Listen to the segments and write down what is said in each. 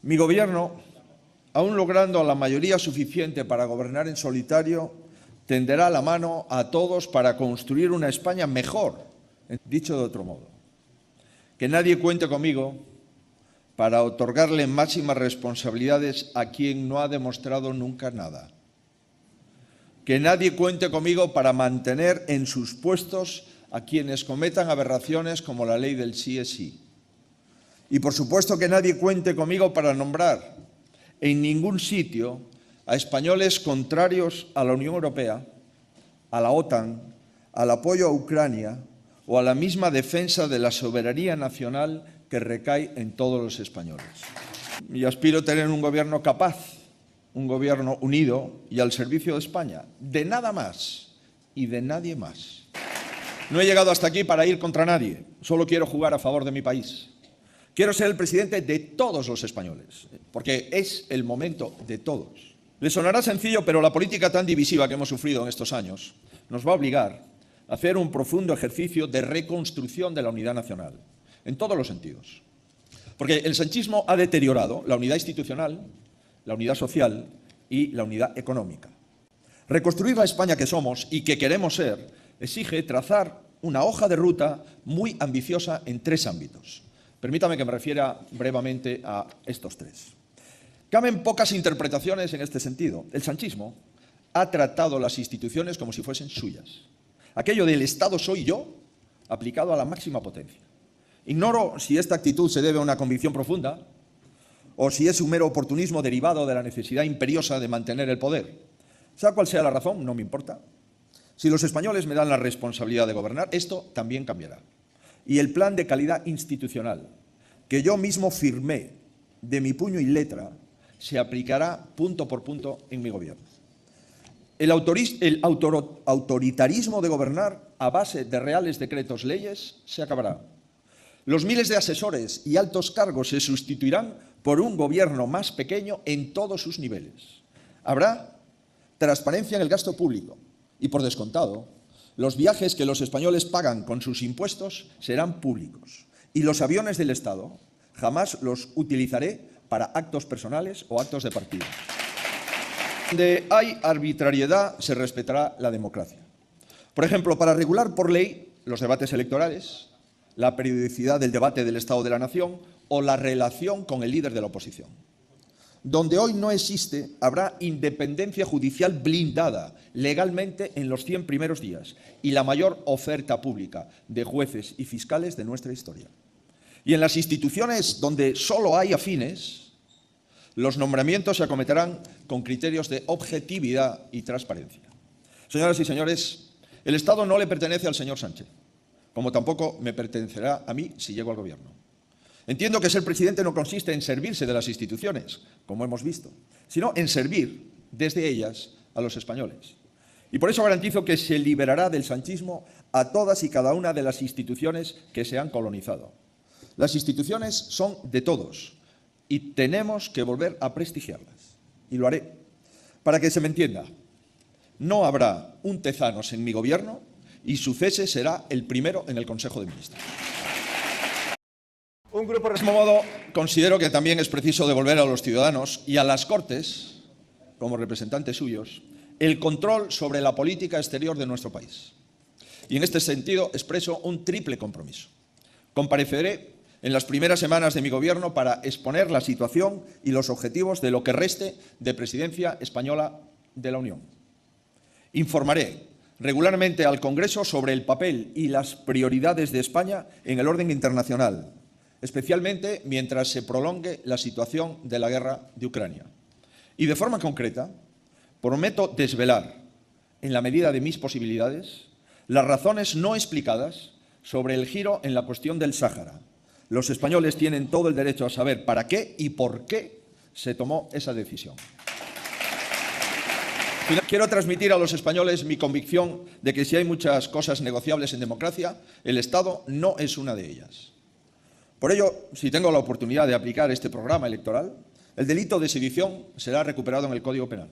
Mi gobierno, aun logrando la mayoría suficiente para gobernar en solitario, tenderá la mano a todos para construir una España mejor. Dicho de otro modo, que nadie cuente conmigo para otorgarle máximas responsabilidades a quien no ha demostrado nunca nada. Que nadie cuente conmigo para mantener en sus puestos a quienes cometan aberraciones como la ley del sí es sí. Y por supuesto que nadie cuente conmigo para nombrar en ningún sitio a españoles contrarios a la Unión Europea, a la OTAN, al apoyo a Ucrania o a la misma defensa de la soberanía nacional que recae en todos los españoles. Y aspiro a tener un gobierno capaz, un gobierno unido y al servicio de España, de nada más y de nadie más. No he llegado hasta aquí para ir contra nadie, solo quiero jugar a favor de mi país. Quiero ser el presidente de todos los españoles, porque es el momento de todos. Les sonará sencillo, pero la política tan divisiva que hemos sufrido en estos años nos va a obligar a hacer un profundo ejercicio de reconstrucción de la unidad nacional, en todos los sentidos. Porque el sanchismo ha deteriorado la unidad institucional, la unidad social y la unidad económica. Reconstruir la España que somos y que queremos ser exige trazar una hoja de ruta muy ambiciosa en 3 ámbitos. Permítame que me refiera brevemente a estos 3. Caben pocas interpretaciones en este sentido. El sanchismo ha tratado las instituciones como si fuesen suyas. Aquello del Estado soy yo, aplicado a la máxima potencia. Ignoro si esta actitud se debe a una convicción profunda o si es un mero oportunismo derivado de la necesidad imperiosa de mantener el poder. Sea cual sea la razón, no me importa. Si los españoles me dan la responsabilidad de gobernar, esto también cambiará. Y el plan de calidad institucional, que yo mismo firmé de mi puño y letra, se aplicará punto por punto en mi gobierno. El autoritarismo de gobernar a base de reales decretos leyes se acabará. Los miles de asesores y altos cargos se sustituirán por un gobierno más pequeño en todos sus niveles. Habrá transparencia en el gasto público y, por descontado, los viajes que los españoles pagan con sus impuestos serán públicos y los aviones del Estado jamás los utilizaré para actos personales o actos de partido. Donde hay arbitrariedad se respetará la democracia. Por ejemplo, para regular por ley los debates electorales, la periodicidad del debate del Estado de la Nación o la relación con el líder de la oposición. Donde hoy no existe, habrá independencia judicial blindada legalmente en los 100 primeros días y la mayor oferta pública de jueces y fiscales de nuestra historia. Y en las instituciones donde solo hay afines, los nombramientos se acometerán con criterios de objetividad y transparencia. Señoras y señores, el Estado no le pertenece al señor Sánchez, como tampoco me pertenecerá a mí si llego al gobierno. Entiendo que ser presidente no consiste en servirse de las instituciones, como hemos visto, sino en servir desde ellas a los españoles. Y por eso garantizo que se liberará del sanchismo a todas y cada una de las instituciones que se han colonizado. Las instituciones son de todos y tenemos que volver a prestigiarlas. Y lo haré. Para que se me entienda, no habrá un Tezanos en mi gobierno y su cese será el primero en el Consejo de Ministros. Un grupo, de este modo, considero que también es preciso devolver a los ciudadanos y a las Cortes, como representantes suyos, el control sobre la política exterior de nuestro país. Y en este sentido expreso un triple compromiso. Compareceré en las primeras semanas de mi gobierno para exponer la situación y los objetivos de lo que reste de presidencia española de la Unión. Informaré regularmente al Congreso sobre el papel y las prioridades de España en el orden internacional, especialmente mientras se prolongue la situación de la guerra de Ucrania. Y de forma concreta, prometo desvelar, en la medida de mis posibilidades, las razones no explicadas sobre el giro en la cuestión del Sáhara. Los españoles tienen todo el derecho a saber para qué y por qué se tomó esa decisión. Quiero transmitir a los españoles mi convicción de que si hay muchas cosas negociables en democracia, el Estado no es una de ellas. Por ello, si tengo la oportunidad de aplicar este programa electoral, el delito de sedición será recuperado en el Código Penal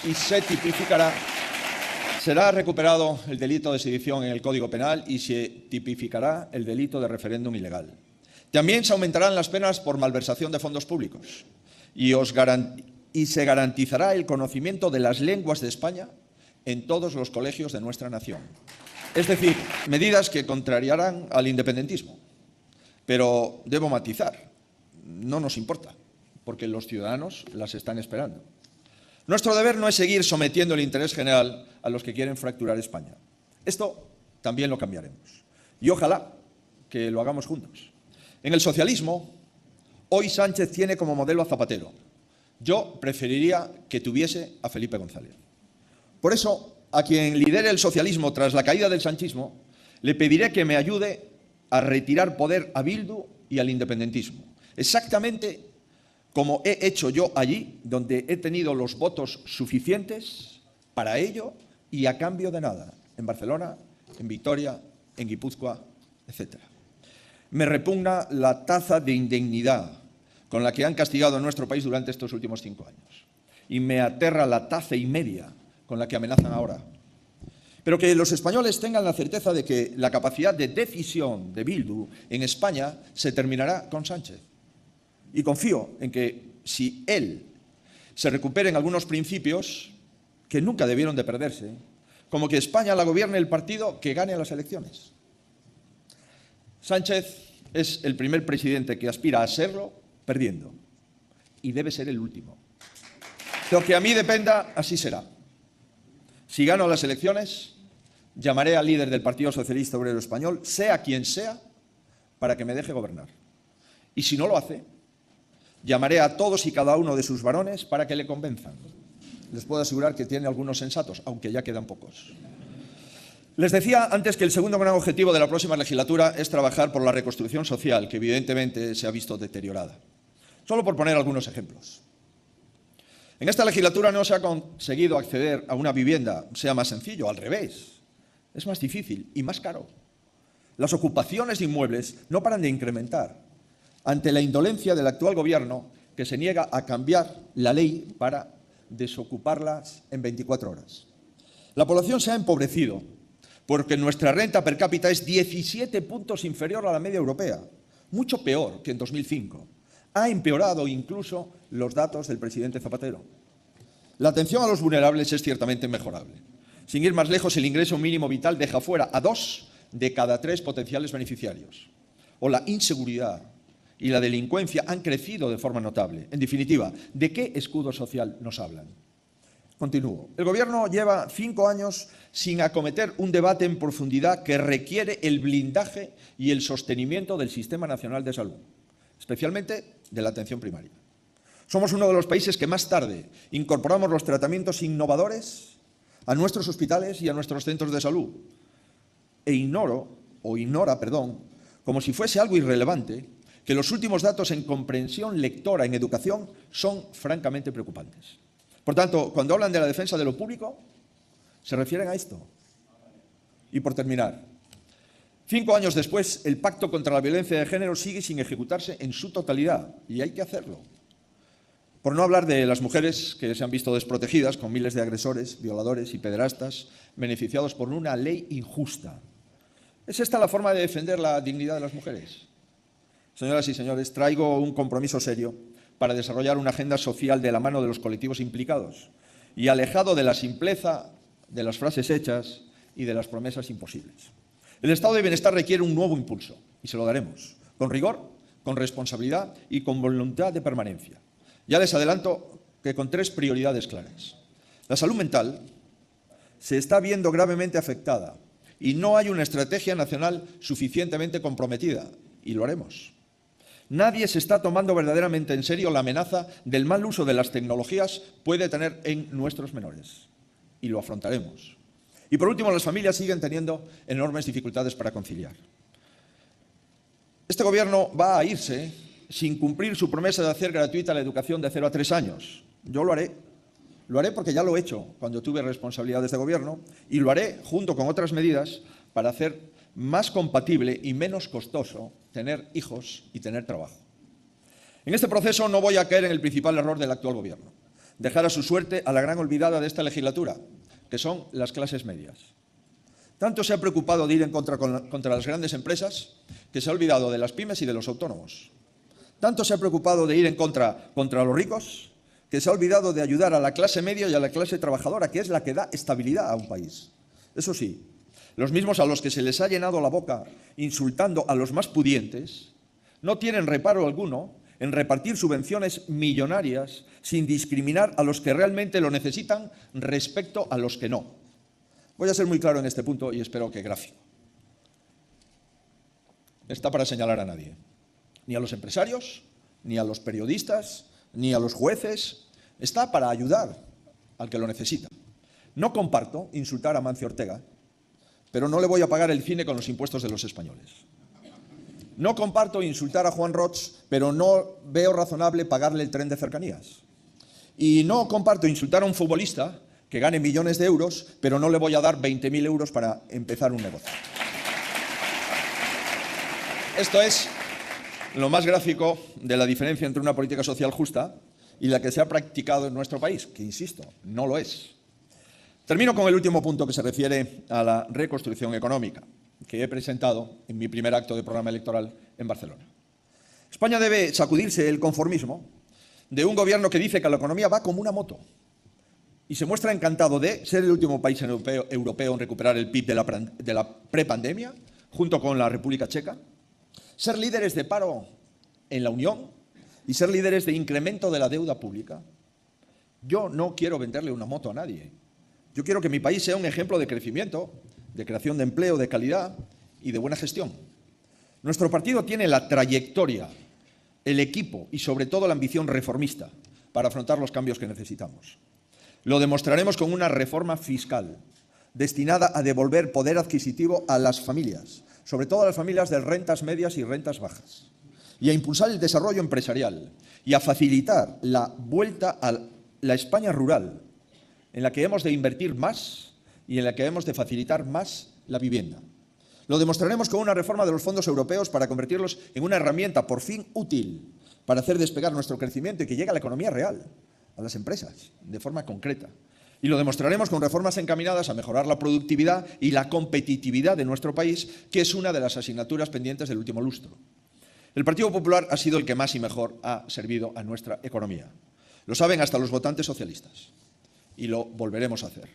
y será recuperado el delito de sedición en el Código Penal y se tipificará el delito de referéndum ilegal. También se aumentarán las penas por malversación de fondos públicos y se garantizará el conocimiento de las lenguas de España en todos los colegios de nuestra nación. Es decir, medidas que contrariarán al independentismo. Pero debo matizar, no nos importa, porque los ciudadanos las están esperando. Nuestro deber no es seguir sometiendo el interés general a los que quieren fracturar España. Esto también lo cambiaremos. Y ojalá que lo hagamos juntos. En el socialismo, hoy Sánchez tiene como modelo a Zapatero. Yo preferiría que tuviese a Felipe González. Por eso, a quien lidere el socialismo tras la caída del sanchismo, le pediré que me ayude a retirar poder a Bildu y al independentismo. Exactamente como he hecho yo allí, donde he tenido los votos suficientes para ello y a cambio de nada, en Barcelona, en Vitoria, en Guipúzcoa, etc. Me repugna la tasa de indignidad con la que han castigado a nuestro país durante estos últimos 5 años. Y me aterra la tasa y media con la que amenazan ahora. Pero que los españoles tengan la certeza de que la capacidad de decisión de Bildu en España se terminará con Sánchez. Y confío en que si él se recuperen algunos principios que nunca debieron de perderse, como que España la gobierne el partido que gane las elecciones. Sánchez es el primer presidente que aspira a serlo perdiendo y debe ser el último. Lo que a mí dependa, así será. Si gano las elecciones, llamaré al líder del Partido Socialista Obrero Español, sea quien sea, para que me deje gobernar. Y si no lo hace, llamaré a todos y cada uno de sus varones para que le convenzan. Les puedo asegurar que tiene algunos sensatos, aunque ya quedan pocos. Les decía antes que el segundo gran objetivo de la próxima legislatura es trabajar por la reconstrucción social, que evidentemente se ha visto deteriorada. Solo por poner algunos ejemplos. En esta legislatura no se ha conseguido acceder a una vivienda, sea más sencillo, al revés. Es más difícil y más caro. Las ocupaciones de inmuebles no paran de incrementar ante la indolencia del actual gobierno, que se niega a cambiar la ley para desocuparlas en 24 horas. La población se ha empobrecido porque nuestra renta per cápita es 17 puntos inferior a la media europea, mucho peor que en 2005. Ha empeorado incluso los datos del presidente Zapatero. La atención a los vulnerables es ciertamente mejorable. Sin ir más lejos, el ingreso mínimo vital deja fuera a 2 de cada 3 potenciales beneficiarios. O la inseguridad y la delincuencia han crecido de forma notable. En definitiva, ¿de qué escudo social nos hablan? Continúo. El Gobierno lleva 5 años sin acometer un debate en profundidad que requiere el blindaje y el sostenimiento del Sistema Nacional de Salud, especialmente de la atención primaria. Somos uno de los países que más tarde incorporamos los tratamientos innovadores a nuestros hospitales y a nuestros centros de salud. E ignora, como si fuese algo irrelevante, que los últimos datos en comprensión lectora en educación son francamente preocupantes. Por tanto, cuando hablan de la defensa de lo público, se refieren a esto. Y por terminar, 5 años después, el Pacto contra la Violencia de Género sigue sin ejecutarse en su totalidad, y hay que hacerlo. Por no hablar de las mujeres que se han visto desprotegidas con miles de agresores, violadores y pederastas beneficiados por una ley injusta. ¿Es esta la forma de defender la dignidad de las mujeres? Señoras y señores, traigo un compromiso serio para desarrollar una agenda social de la mano de los colectivos implicados y alejado de la simpleza de las frases hechas y de las promesas imposibles. El estado de bienestar requiere un nuevo impulso y se lo daremos, con rigor, con responsabilidad y con voluntad de permanencia. Ya les adelanto que con 3 prioridades claras. La salud mental se está viendo gravemente afectada y no hay una estrategia nacional suficientemente comprometida, y lo haremos. Nadie se está tomando verdaderamente en serio la amenaza del mal uso de las tecnologías puede tener en nuestros menores, y lo afrontaremos. Y por último, las familias siguen teniendo enormes dificultades para conciliar. Este gobierno va a irse sin cumplir su promesa de hacer gratuita la educación de 0 a 3 años. Yo lo haré. Lo haré porque ya lo he hecho cuando tuve responsabilidades de gobierno y lo haré junto con otras medidas para hacer más compatible y menos costoso tener hijos y tener trabajo. En este proceso no voy a caer en el principal error del actual gobierno, dejar a su suerte a la gran olvidada de esta legislatura, que son las clases medias. Tanto se ha preocupado de ir en contra las grandes empresas que se ha olvidado de las pymes y de los autónomos. Tanto se ha preocupado de ir en contra los ricos que se ha olvidado de ayudar a la clase media y a la clase trabajadora, que es la que da estabilidad a un país. Eso sí, los mismos a los que se les ha llenado la boca insultando a los más pudientes no tienen reparo alguno en repartir subvenciones millonarias sin discriminar a los que realmente lo necesitan respecto a los que no. Voy a ser muy claro en este punto y espero que gráfico. Está para señalar a nadie, ni a los empresarios, ni a los periodistas, ni a los jueces. Está para ayudar al que lo necesita. No comparto insultar a Mancio Ortega, pero no le voy a pagar el cine con los impuestos de los españoles. No comparto insultar a Juan Roig, pero no veo razonable pagarle el tren de cercanías. Y no comparto insultar a un futbolista que gane millones de euros, pero no le voy a dar 20.000 euros para empezar un negocio. Esto es lo más gráfico de la diferencia entre una política social justa y la que se ha practicado en nuestro país, que, insisto, no lo es. Termino con el último punto que se refiere a la reconstrucción económica, que he presentado en mi primer acto de programa electoral en Barcelona. España debe sacudirse el conformismo de un gobierno que dice que la economía va como una moto y se muestra encantado de ser el último país europeo en recuperar el PIB de la prepandemia, junto con la República Checa, ser líderes de paro en la Unión y ser líderes de incremento de la deuda pública. Yo no quiero venderle una moto a nadie. Yo quiero que mi país sea un ejemplo de crecimiento, de creación de empleo de calidad y de buena gestión. Nuestro partido tiene la trayectoria, el equipo y sobre todo la ambición reformista para afrontar los cambios que necesitamos. Lo demostraremos con una reforma fiscal destinada a devolver poder adquisitivo a las familias, sobre todo a las familias de rentas medias y rentas bajas, y a impulsar el desarrollo empresarial y a facilitar la vuelta a la España rural, en la que hemos de invertir más y en la que hemos de facilitar más la vivienda. Lo demostraremos con una reforma de los fondos europeos para convertirlos en una herramienta por fin útil para hacer despegar nuestro crecimiento y que llegue a la economía real, a las empresas, de forma concreta. Y lo demostraremos con reformas encaminadas a mejorar la productividad y la competitividad de nuestro país, que es una de las asignaturas pendientes del último lustro. El Partido Popular ha sido el que más y mejor ha servido a nuestra economía. Lo saben hasta los votantes socialistas y lo volveremos a hacer.